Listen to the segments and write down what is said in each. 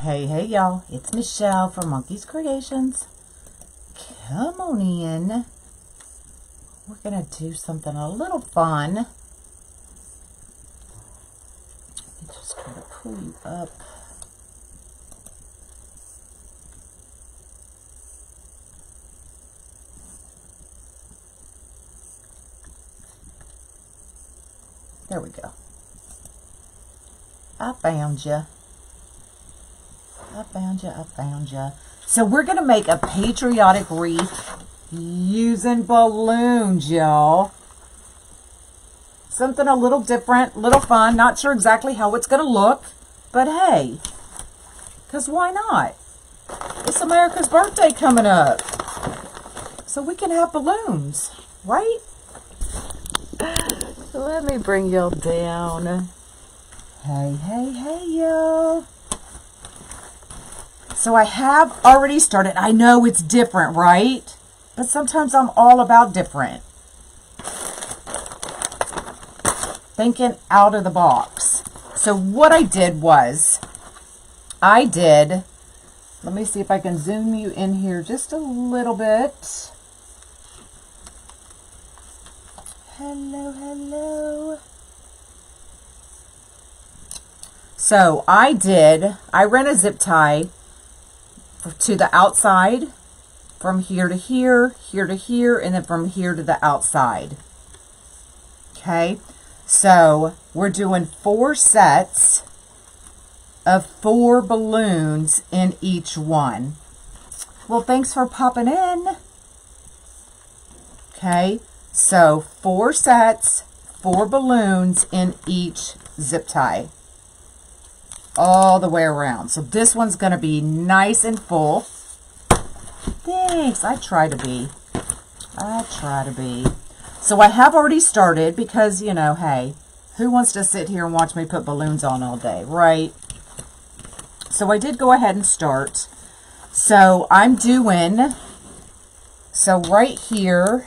Hey y'all, it's Michelle from Monkey's Creations. Come on in. We're gonna do something a little fun. Let me just try to pull you up. There we go. I found you. I found you. So we're going to make a patriotic wreath using balloons, y'all. Something a little different, little fun. Not sure exactly how it's going to look, but hey, because why not? It's America's birthday coming up, so we can have balloons, right? Let me bring y'all down. Hey, y'all. So I have already started. I know it's different, right? But sometimes I'm all about different. Thinking out of the box. So what I did was, let me see if I can zoom you in here just a little bit. Hello. So I ran a zip tie to the outside, from here to here, here to here, and then from here to the outside. Okay, so we're doing 4 sets of 4 balloons in each one. Well, thanks for popping in. Okay, so 4 sets, 4 balloons in each zip tie, all the way around. So this one's going to be nice and full. Thanks. I try to be. So I have already started because, you know, hey, who wants to sit here and watch me put balloons on all day, right? So I did go ahead and start. So so right here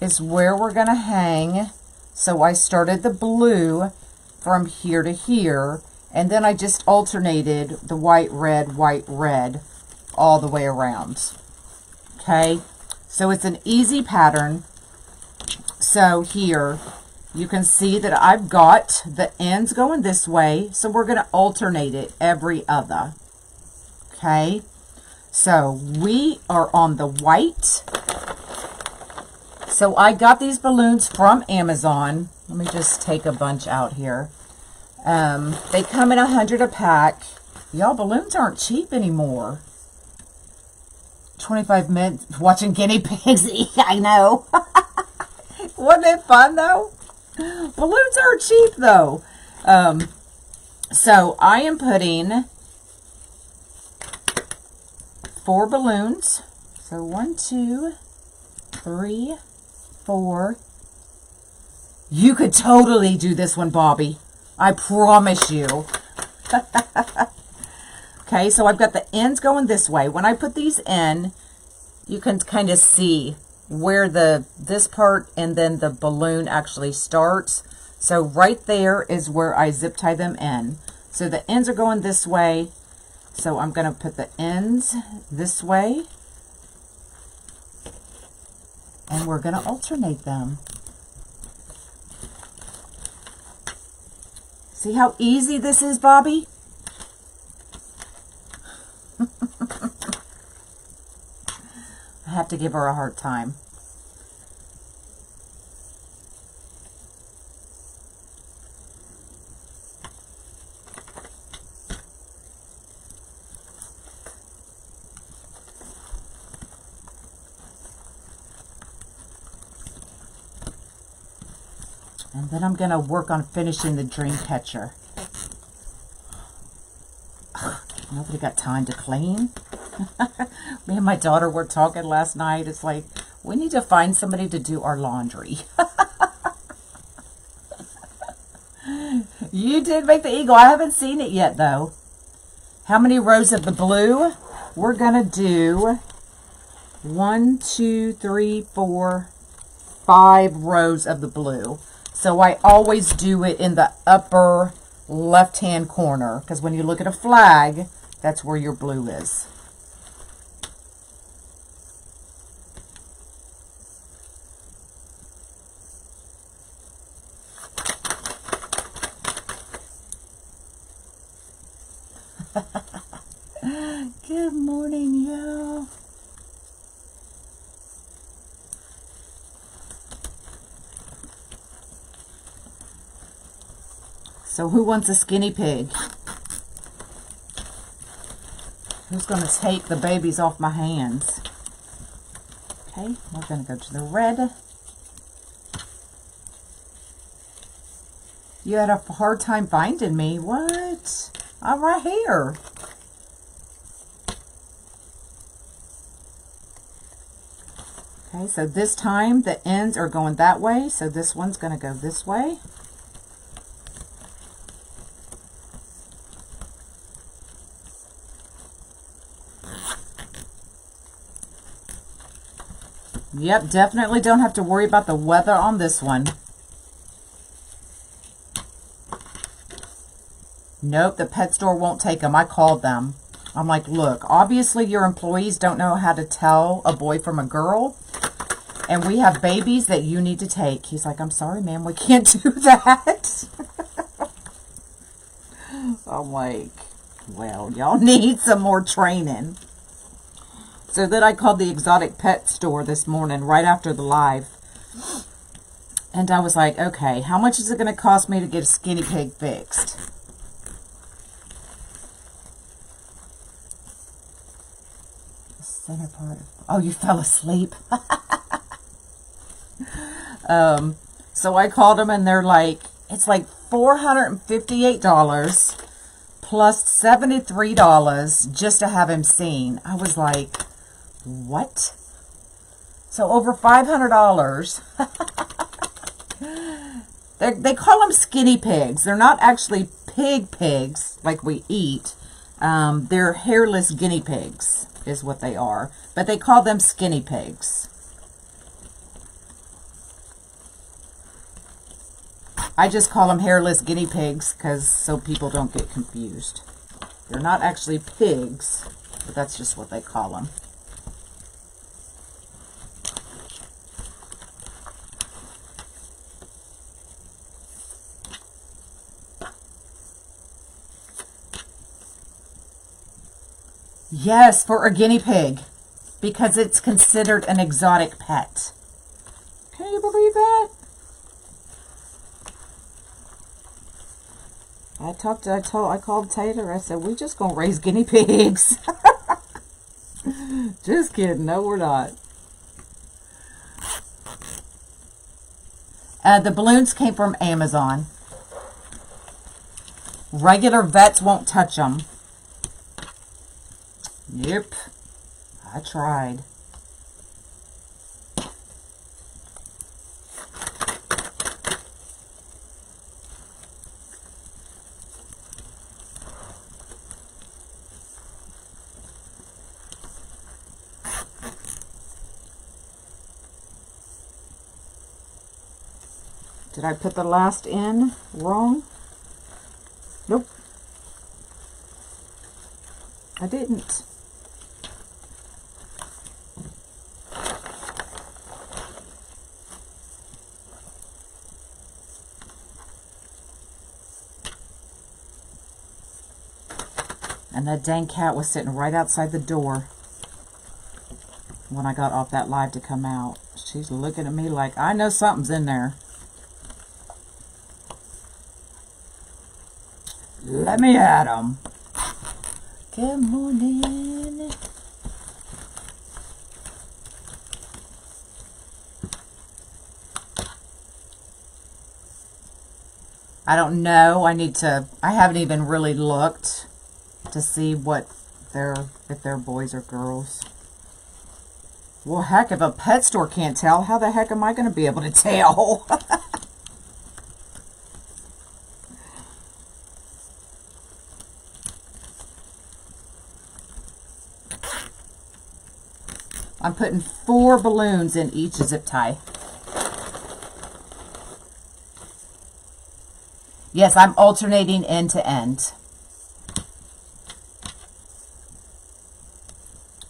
is where we're going to hang. So I started the blue from here to here, and then I just alternated the white, red, all the way around. Okay, so it's an easy pattern. So here, you can see that I've got the ends going this way, so we're going to alternate it every other. Okay, so we are on the white. So I got these balloons from Amazon. Let me just take a bunch out here. They come in 100 a pack. Y'all, balloons aren't cheap anymore. 25 minutes watching guinea pigs eat. I know. Wasn't it fun, though? Balloons aren't cheap, though. So I am putting 4 balloons. So 1, 2, 3, 4. You could totally do this one, Bobby. I promise you. Okay, so I've got the ends going this way. When I put these in, you can kind of see where this part and then the balloon actually starts. So right there is where I zip tie them in. So the ends are going this way. So I'm going to put the ends this way. And we're going to alternate them. See how easy this is, Bobby? I have to give her a hard time. And then I'm going to work on finishing the dream catcher. Nobody got time to clean. Me and my daughter were talking last night. It's like, we need to find somebody to do our laundry. You did make the eagle. I haven't seen it yet, though. How many rows of the blue? We're going to do 1, 2, 3, 4, 5 rows of the blue. So I always do it in the upper left-hand corner, because when you look at a flag, that's where your blue is. Good morning, y'all. So who wants a skinny pig? Who's going to take the babies off my hands? Okay, we're going to go to the red. You had a hard time finding me. What? I'm right here. Okay, so this time the ends are going that way, so this one's going to go this way. Yep, definitely don't have to worry about the weather on this one. Nope, the pet store won't take them. I called them. I'm like, look, obviously your employees don't know how to tell a boy from a girl, and we have babies that you need to take. He's like, I'm sorry, ma'am, we can't do that. I'm like, well, y'all need some more training. So then I called the exotic pet store this morning right after the live. And I was like, okay, how much is it going to cost me to get a skinny pig fixed? The center part of, oh, you fell asleep. So I called them and they're like, it's like $458 plus $73 just to have him seen. I was like, what? So over $500. They call them skinny pigs. They're not actually pigs like we eat. They're hairless guinea pigs is what they are. But they call them skinny pigs. I just call them hairless guinea pigs because so people don't get confused. They're not actually pigs, but that's just what they call them. Yes, for a guinea pig, because it's considered an exotic pet. Can you believe that? I called Taylor. I said, we just gonna raise guinea pigs. Just kidding. No, we're not. The balloons came from Amazon. Regular vets won't touch them. Yep, I tried. Did I put the last in wrong? Nope. I didn't. And that dang cat was sitting right outside the door when I got off that live to come out. She's looking at me like, I know something's in there. Let me at him. Good morning. I don't know. I haven't even really looked to see what if they're boys or girls. Well, heck, if a pet store can't tell, how the heck am I going to be able to tell? I'm putting 4 balloons in each zip tie. Yes, I'm alternating end to end.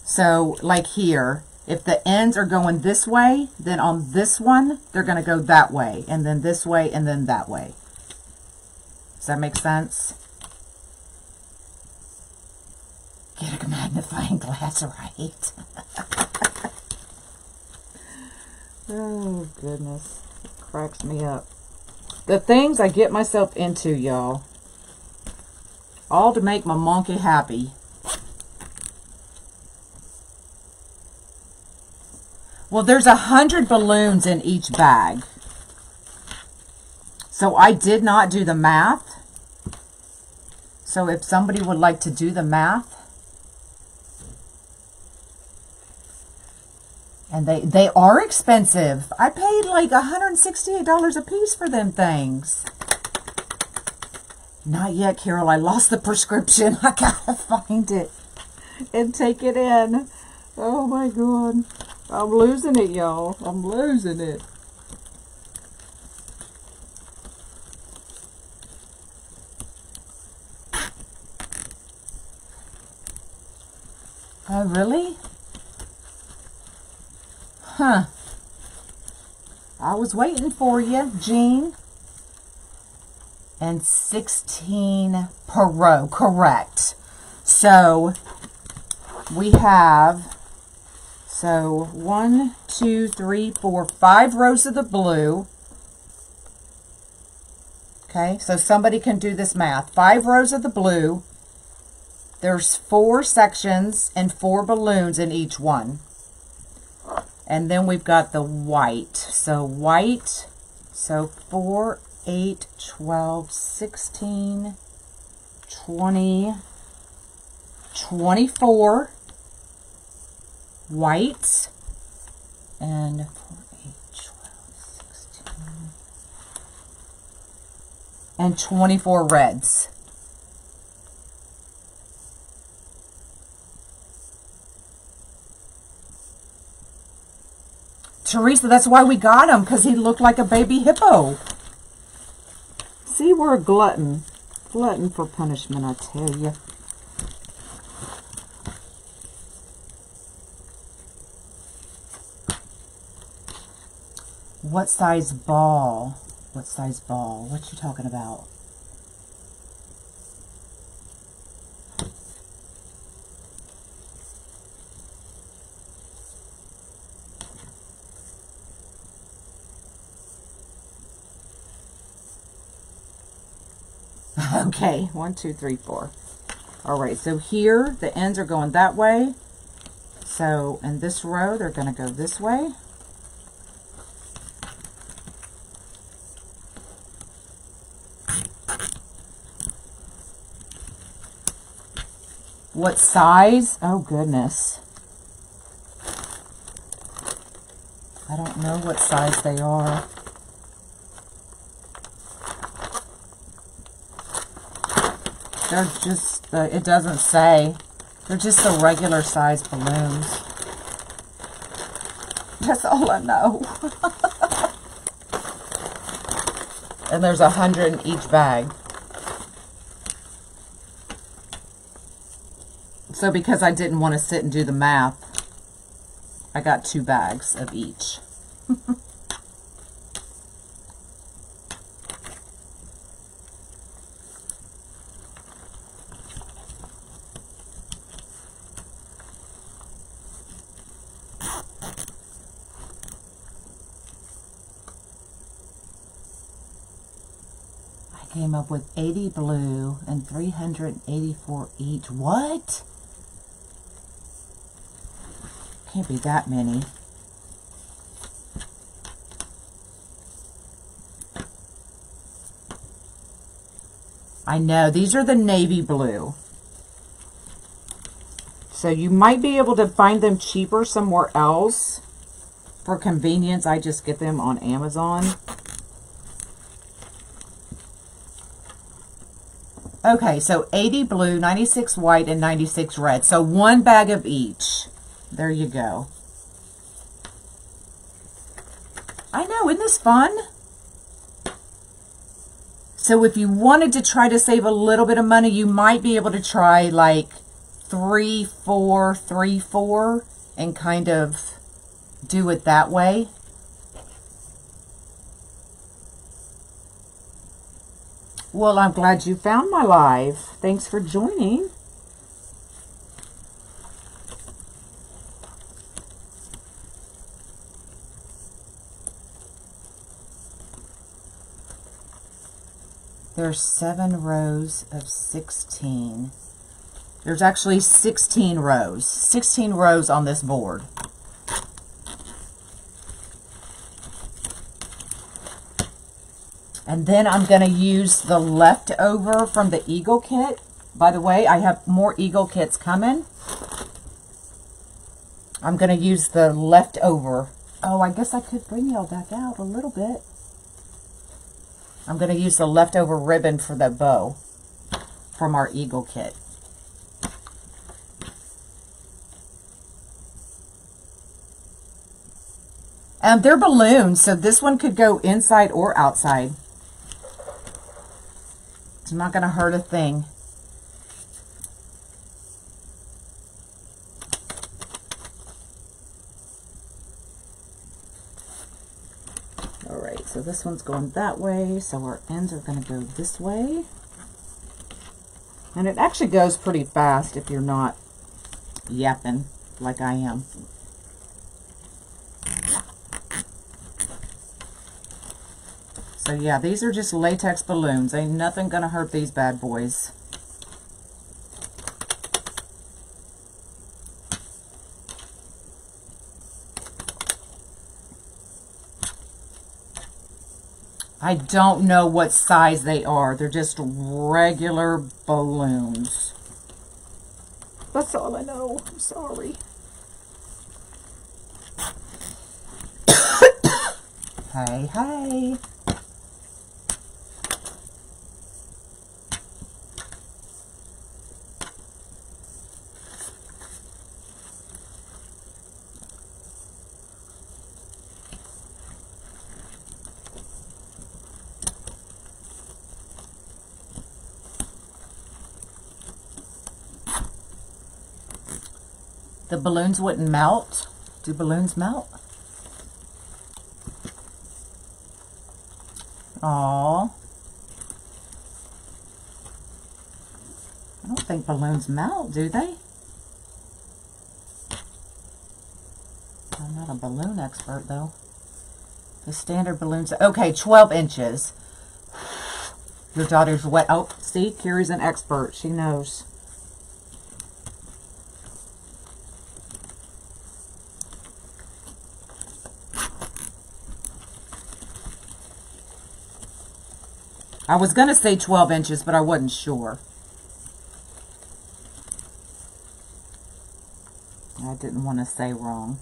So, like here, if the ends are going this way, then on this one, they're going to go that way, and then this way, and then that way. Does that make sense? Get a magnifying glass, right? Oh, goodness. It cracks me up. The things I get myself into, y'all. All to make my monkey happy. Well, there's 100 balloons in each bag. So I did not do the math. So if somebody would like to do the math. And they are expensive. I paid like $168 a piece for them things. Not yet, Carol. I lost the prescription. I gotta find it and take it in. Oh my God. I'm losing it, y'all. I'm losing it. Oh, really? Huh. I was waiting for you, Jean. And 16 per row, correct. So we have, so 1, 2, 3, 4, 5 rows of the blue. Okay, so somebody can do this math. 5 rows of the blue. There's 4 sections and 4 balloons in each one. And then we've got the white. So white, so 4, 8, 12, 16, 20, 24 white, and 4, 8, 12, 16, and 24 reds. Teresa, that's why we got him, because he looked like a baby hippo. See, we're a glutton. Glutton for punishment, I tell you. What size ball? What size ball? What you talking about? Okay, 1, 2, 3, 4. All right, so here the ends are going that way. So in this row, they're going to go this way. What size? Oh, goodness. I don't know what size they are. They're just, it doesn't say. They're just the regular size balloons. That's all I know. And there's 100 in each bag. So because I didn't want to sit and do the math, I got 2 bags of each. I came up with 80 blue and 384 each. What? Can't be that many. I know, these are the navy blue. So you might be able to find them cheaper somewhere else. For convenience, I just get them on Amazon. Okay, so 80 blue, 96 white, and 96 red. So 1 bag of each. There you go. I know, isn't this fun? So if you wanted to try to save a little bit of money, you might be able to try like 3, 4, 3, 4 and kind of do it that way. Well, I'm glad you found my live. Thanks for joining. There's 7 rows of 16. There's actually 16 rows. 16 rows on this board. And then I'm going to use the leftover from the Eagle kit. By the way, I have more Eagle kits coming. I'm going to use the leftover. Oh, I guess I could bring y'all back out a little bit. I'm going to use the leftover ribbon for the bow from our Eagle kit. And they're balloons, so this one could go inside or outside. It's not going to hurt a thing. All right, so this one's going that way, so our ends are going to go this way. And it actually goes pretty fast if you're not yapping like I am. So yeah, these are just latex balloons. Ain't nothing gonna hurt these bad boys. I don't know what size they are. They're just regular balloons. That's all I know. I'm sorry. Hey, hey. The balloons wouldn't melt. Do balloons melt? Aww. I don't think balloons melt, do they? I'm not a balloon expert, though. The standard balloons. Okay, 12 inches. Your daughter's wet. Oh, see? Carrie's an expert. She knows. I was going to say 12 inches, but I wasn't sure. I didn't want to say wrong.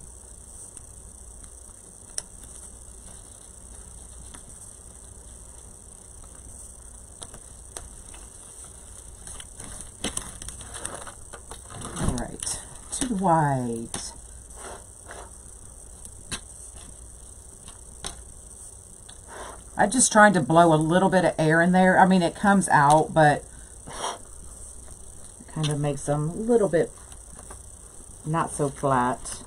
All right, to the white. I'm just trying to blow a little bit of air in there. I mean, it comes out, but it kind of makes them a little bit not so flat.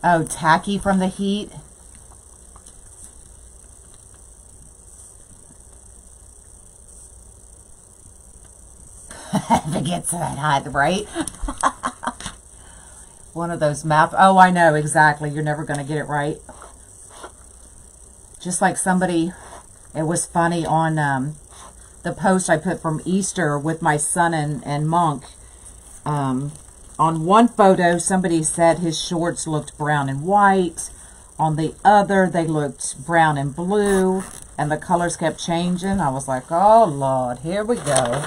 Oh, tacky from the heat. If it gets that hot, right? One of those map. Oh, I know exactly. You're never going to get it right. Just like somebody, it was funny on the post I put from Easter with my son and Monk. On one photo, somebody said his shorts looked brown and white. On the other, they looked brown and blue. And the colors kept changing. I was like, oh, Lord, here we go.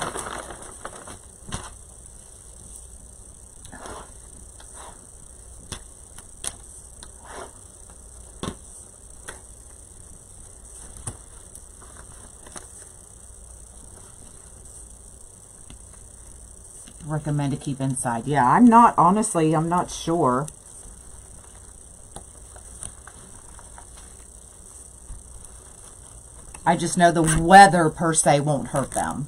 recommend to keep inside. Yeah, I'm not, honestly, I'm not sure. I just know the weather per se won't hurt them.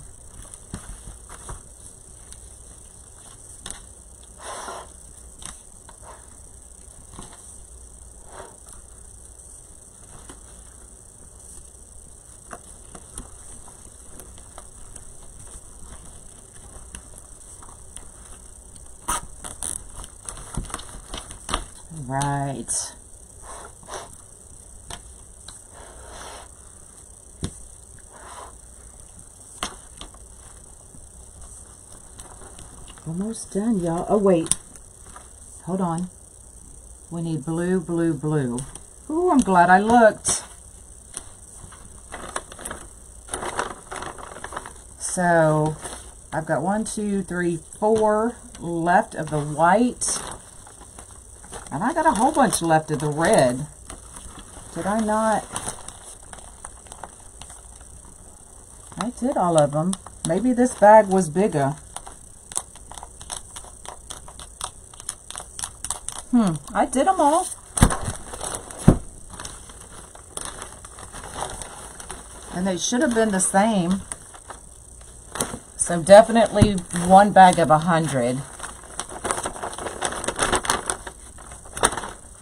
Right. Almost done, y'all. Oh, wait. Hold on. We need blue, blue, blue. Ooh, I'm glad I looked. So, I've got 1, 2, 3, 4 left of the white. And I got a whole bunch left of the red. Did I not? I did all of them. Maybe this bag was bigger. I did them all. And they should have been the same. So definitely one bag of 100.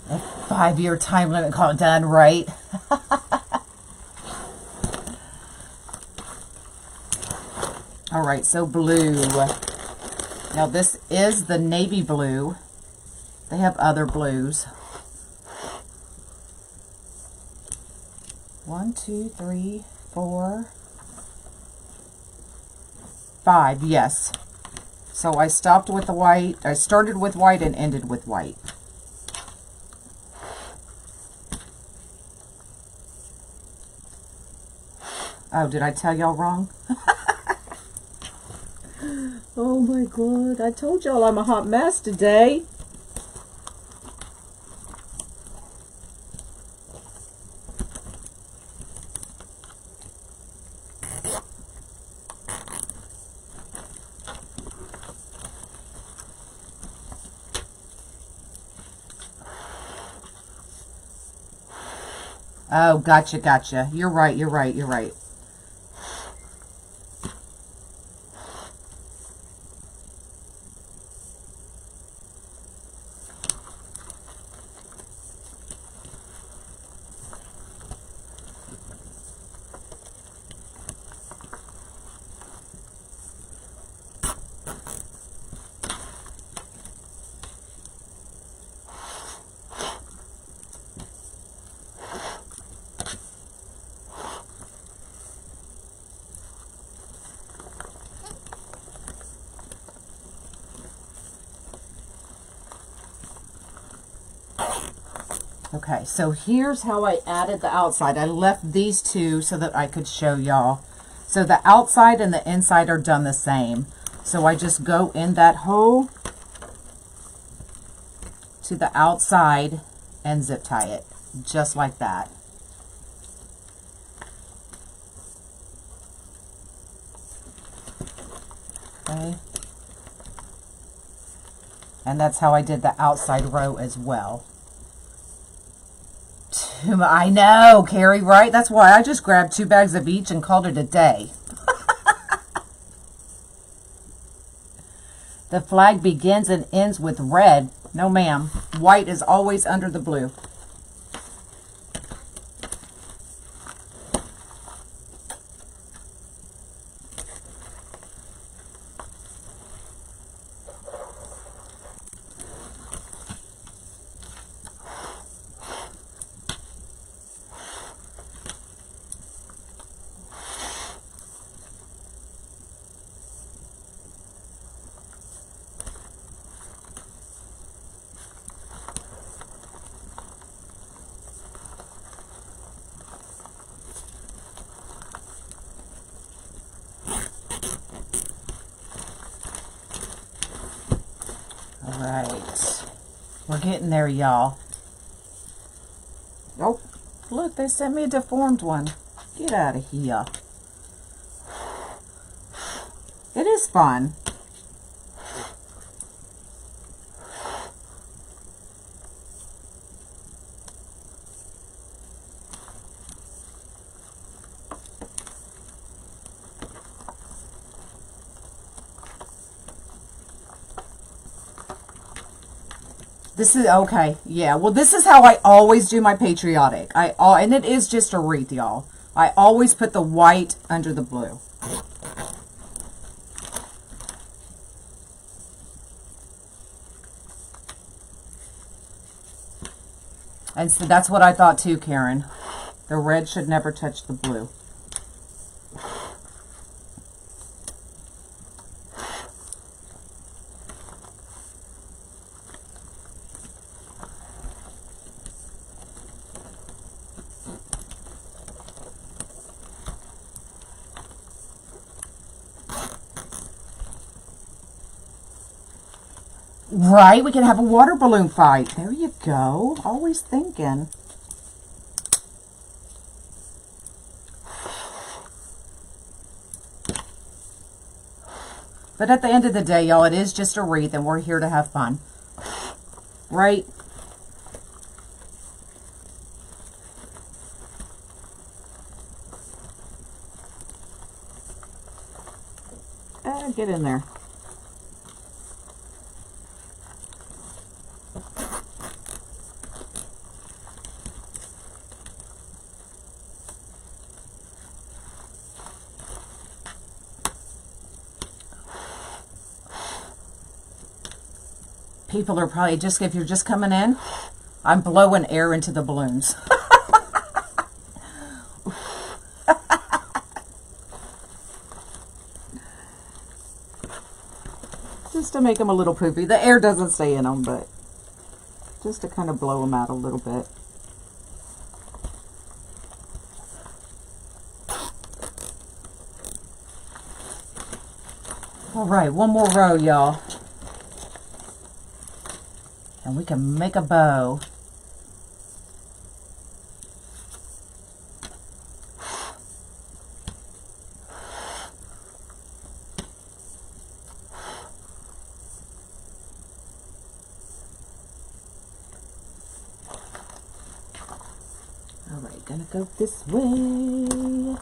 A 5-year time limit, call it done, right? All right, so blue. Now this is the navy blue. They have other blues. 1, 2, 3, 4, 5, yes. So I stopped with the white. I started with white and ended with white. Oh, did I tell y'all wrong? Oh my God, I told y'all I'm a hot mess today. Oh, gotcha, gotcha. You're right, you're right, you're right. Okay, so here's how I added the outside. I left these two so that I could show y'all. So the outside and the inside are done the same. So I just go in that hole to the outside and zip tie it, just like that. Okay. And that's how I did the outside row as well. I know, Carrie, right? That's why I just grabbed 2 bags of each and called it a day. The flag begins and ends with red. No, ma'am. White is always under the blue. Alright, we're getting there, y'all. Oh, look, they sent me a deformed one. Get out of here. It is fun. This is, okay, yeah. Well, this is how I always do my patriotic. And it is just a wreath, y'all. I always put the white under the blue. And so that's what I thought too, Karen. The red should never touch the blue. Right, we can have a water balloon fight. There you go. Always thinking. But at the end of the day, y'all, it is just a wreath, and we're here to have fun. Right? Get in there. People are probably just, if you're just coming in, I'm blowing air into the balloons. Just to make them a little poopy. The air doesn't stay in them, but just to kind of blow them out a little bit. All right, one more row, y'all. And we can make a bow. All right, gonna go this way.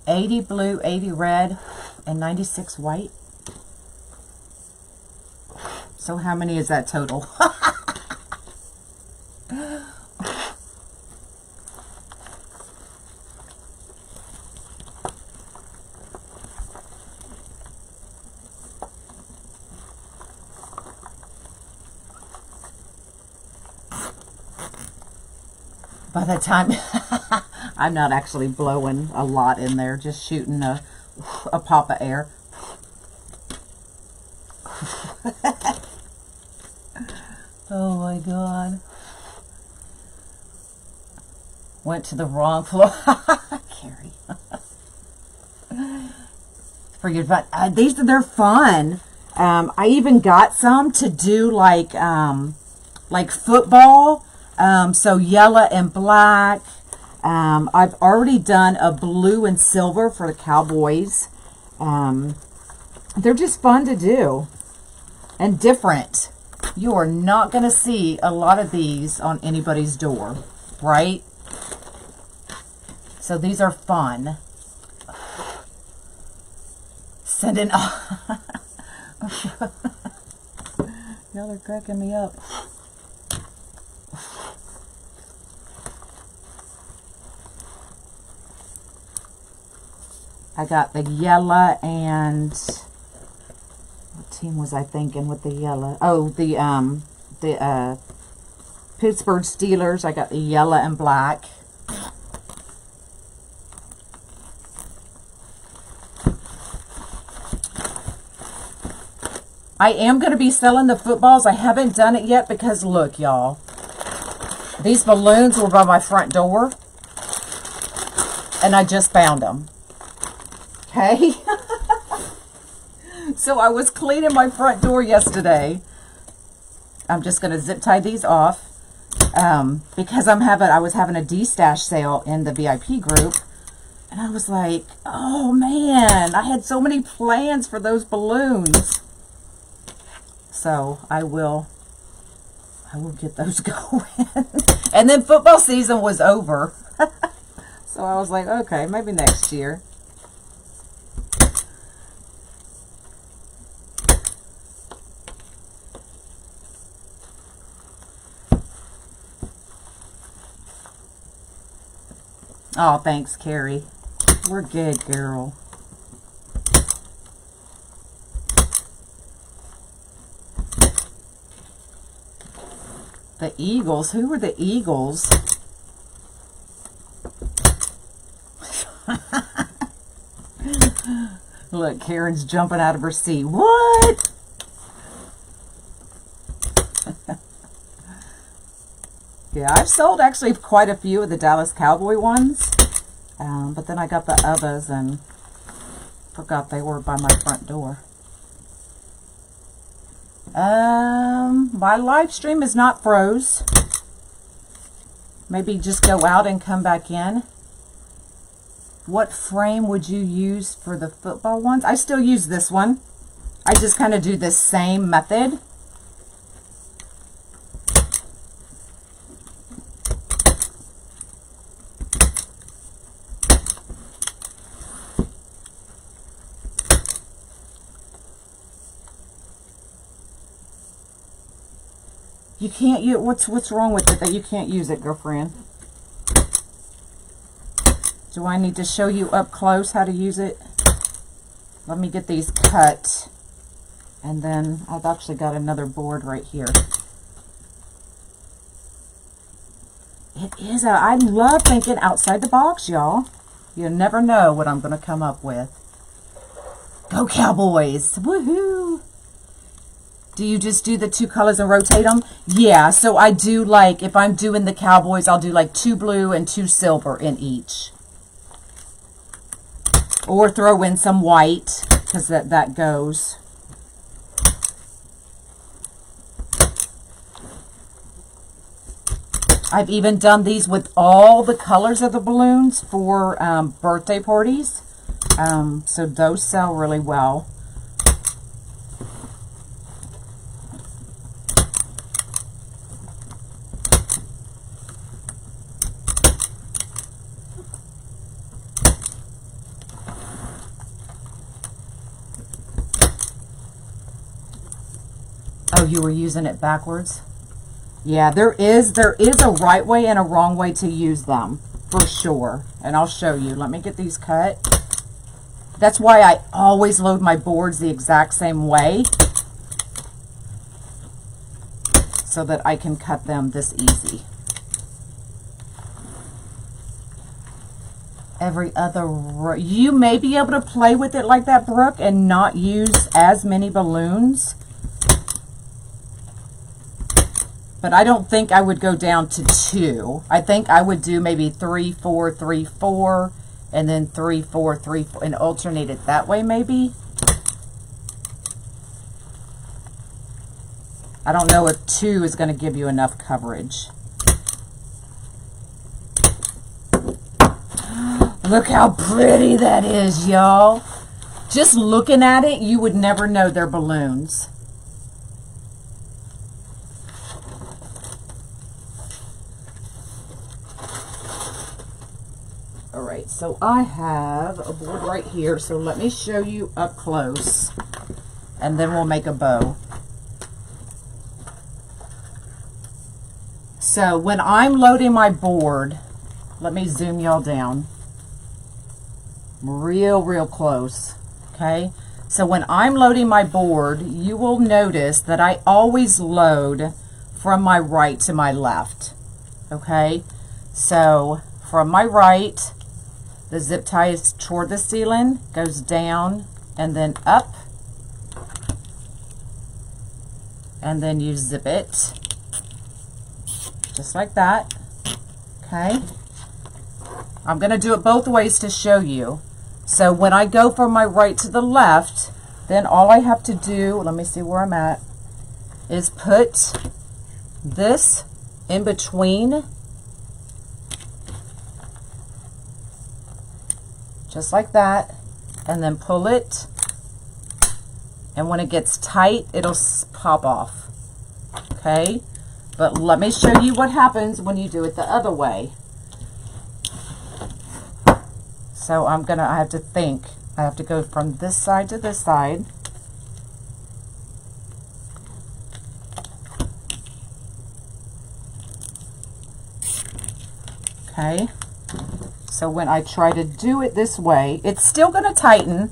$80 blue, $80 red, and 96 white. So how many is that total? By the time I'm not actually blowing a lot in there, just shooting a pop of air. Oh my God. Went to the wrong floor. Carrie. For your fun. They're fun. I even got some to do like football. So yellow and black. I've already done a blue and silver for the Cowboys. They're just fun to do and different. You are not going to see a lot of these on anybody's door, right? So these are fun. Sending y'all are cracking me up. I got the yellow and what team was I thinking with the yellow? Oh, the Pittsburgh Steelers. I got the yellow and black. I am going to be selling the footballs. I haven't done it yet because look, y'all. These balloons were by my front door. And I just found them. Okay? So I was cleaning my front door yesterday. I'm just going to zip tie these off. Because I was having a D-stash sale in the VIP group. And I was like, oh man, I had so many plans for those balloons. So I will get those going. And then football season was over. So I was like, okay, maybe next year. Oh, thanks, Carrie. We're good, girl. The Eagles? Who were the Eagles? Look, Karen's jumping out of her seat. What? Yeah, I've sold actually quite a few of the Dallas Cowboy ones. But then I got the others and forgot they were by my front door. My live stream is not froze. Maybe just go out and come back in. What frame would you use for the football ones? I still use this one. I just kind of do the same method. You can't use, what's wrong with it that you can't use it, girlfriend? Do I need to show you up close how to use it? Let me get these cut. And then I've actually got another board right here. It is I love thinking outside the box, y'all. You never know what I'm going to come up with. Go Cowboys! Woohoo! Do you just do the two colors and rotate them? Yeah, so I do like, if I'm doing the Cowboys, I'll do like 2 blue and 2 silver in each. Or throw in some white, because that goes. I've even done these with all the colors of the balloons for birthday parties. So those sell really well. Oh, you were using it backwards? Yeah, there is a right way and a wrong way to use them, for sure. And I'll show you. Let me get these cut. That's why I always load my boards the exact same way, so that I can cut them this easy. Every other, you may be able to play with it like that, Brooke, and not use as many balloons. But I don't think I would go down to 2. I think I would do maybe 3, 4, 3, 4, and then 3, 4, 3, 4, and alternate it that way maybe. I don't know if 2 is going to give you enough coverage. Look how pretty that is, y'all. Just looking at it, you would never know they're balloons. Alright, so I have a board right here, so let me show you up close, and then we'll make a bow. So when I'm loading my board, let me zoom y'all down real close, okay? So when I'm loading my board, you will notice that I always load from my right to my left, okay? So from my right, the zip tie is toward the ceiling, goes down, and then up, and then you zip it, just like that, okay? I'm going to do it both ways to show you. So when I go from my right to the left, then all I have to do, let me see where I'm at, is put this in between, just like that, and then pull it And when it gets tight, it'll pop off. Okay? But let me show you what happens when you do it the other way. So I have to think. I have to go from this side to this side. Okay? So when I try to do it this way, it's still going to tighten.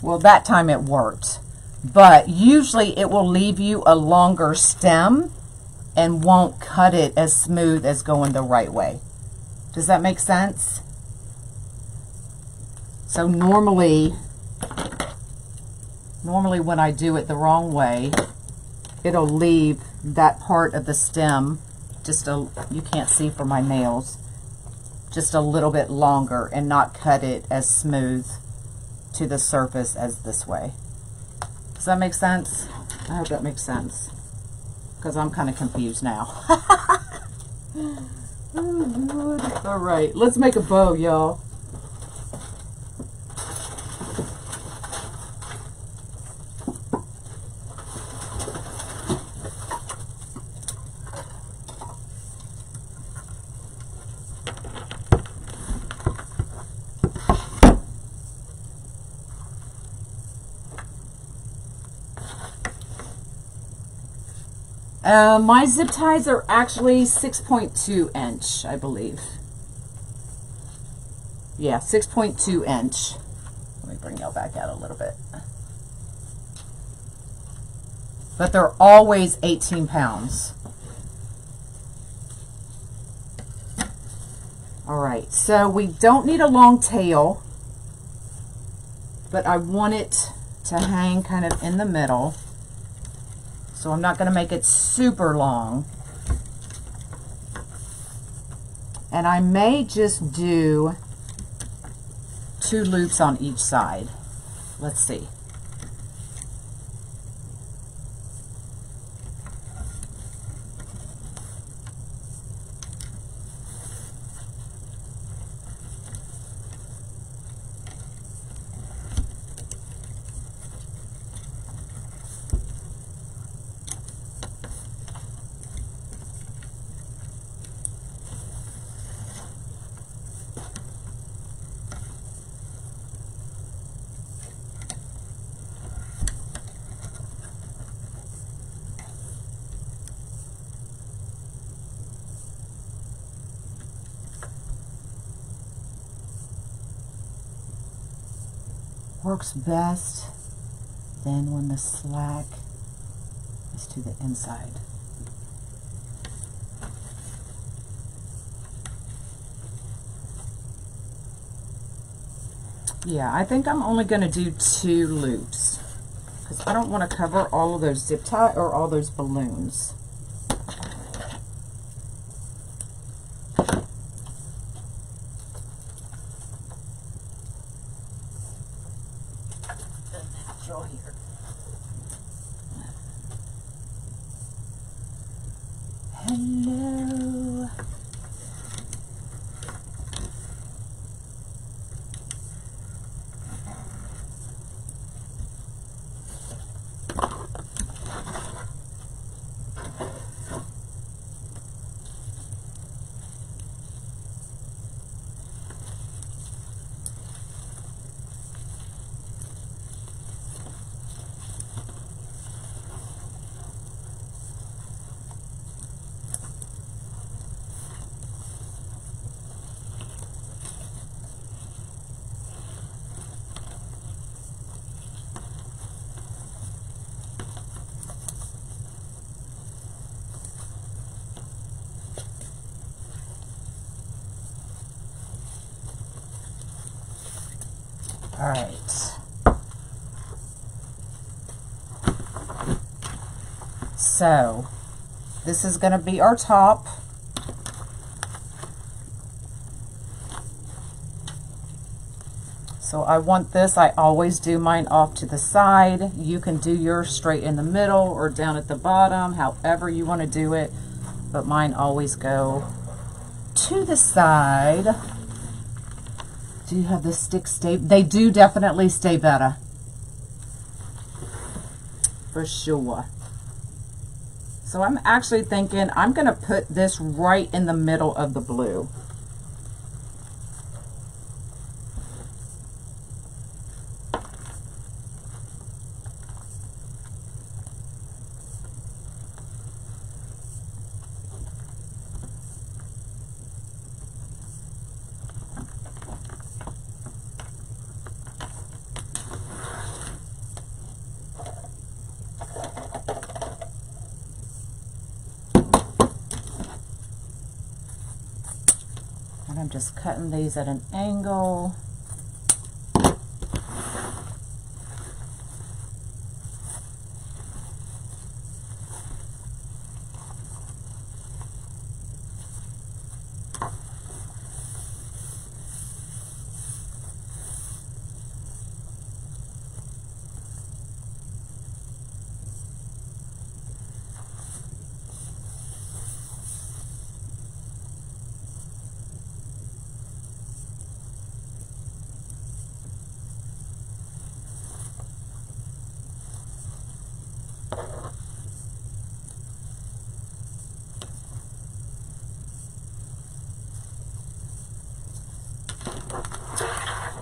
Well, that time it worked. But usually it will leave you a longer stem and won't cut it as smooth as going the right way. Does that make sense? So normally when I do it the wrong way, it'll leave that part of the stem you can't see for my nails, just a little bit longer and not cut it as smooth to the surface as this way. Does that make sense? I hope that makes sense, because I'm kind of confused now. Oh, good. All right, let's make a bow, y'all. My zip ties are actually 6.2 inch, I believe. Yeah, 6.2 inch. Let me bring y'all back out a little bit. But they're always 18 pounds. All right, so we don't need a long tail, but I want it to hang kind of in the middle. So I'm not going to make it super long. And I may just do 2 loops on each side. Let's see. Works best then when the slack is to the inside. Yeah, I think I'm only going to do 2 loops because I don't want to cover all of those zip tie or all those balloons. Here. Hello. All right. So this is going to be our top. So I want this, I always do mine off to the side. You can do yours straight in the middle or down at the bottom, however you want to do it. But mine always go to the side. do have the sticks stay. They do definitely stay better. For sure. So I'm actually thinking I'm going to put this right in the middle of the blue. And I'm just cutting these at an angle.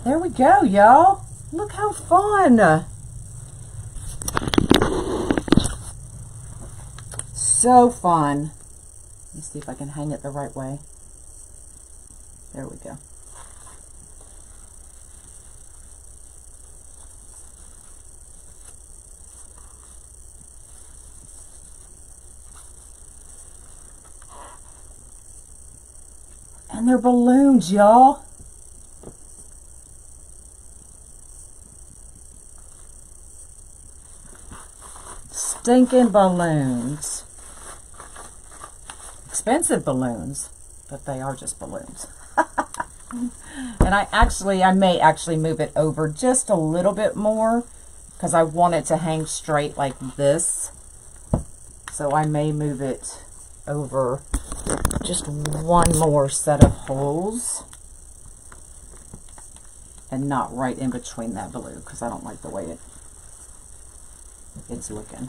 There we go, y'all. Look how fun. So fun. Let me see if I can hang it the right way. There we go. And they're balloons, y'all. Stinking balloons. Expensive balloons, but they are just balloons. And I may actually move it over just a little bit more because I want it to hang straight like this. So I may move it over just one more set of holes and not right in between that blue because I don't like the way it's looking.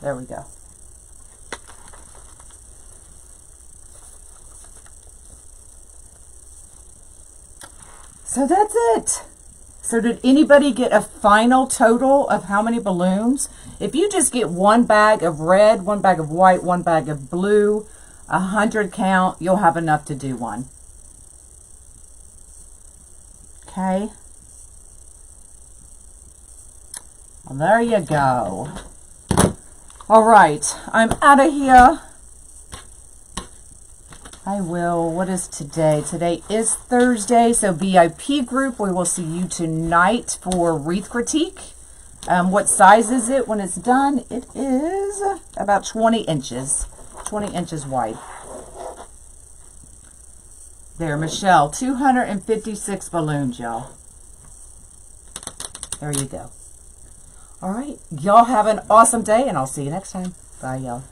There we go. So that's it. So did anybody get a final total of how many balloons? If you just get one bag of red, one bag of white, one bag of blue, 100 count, you'll have enough to do one. Okay. Well, there you go. All right, I'm out of here. What is today? Today is Thursday, so VIP group, we will see you tonight for wreath critique. What size is it when it's done? It is about 20 inches wide. There, Michelle, 256 balloons, y'all. There you go. All right, y'all have an awesome day, and I'll see you next time. Bye, y'all.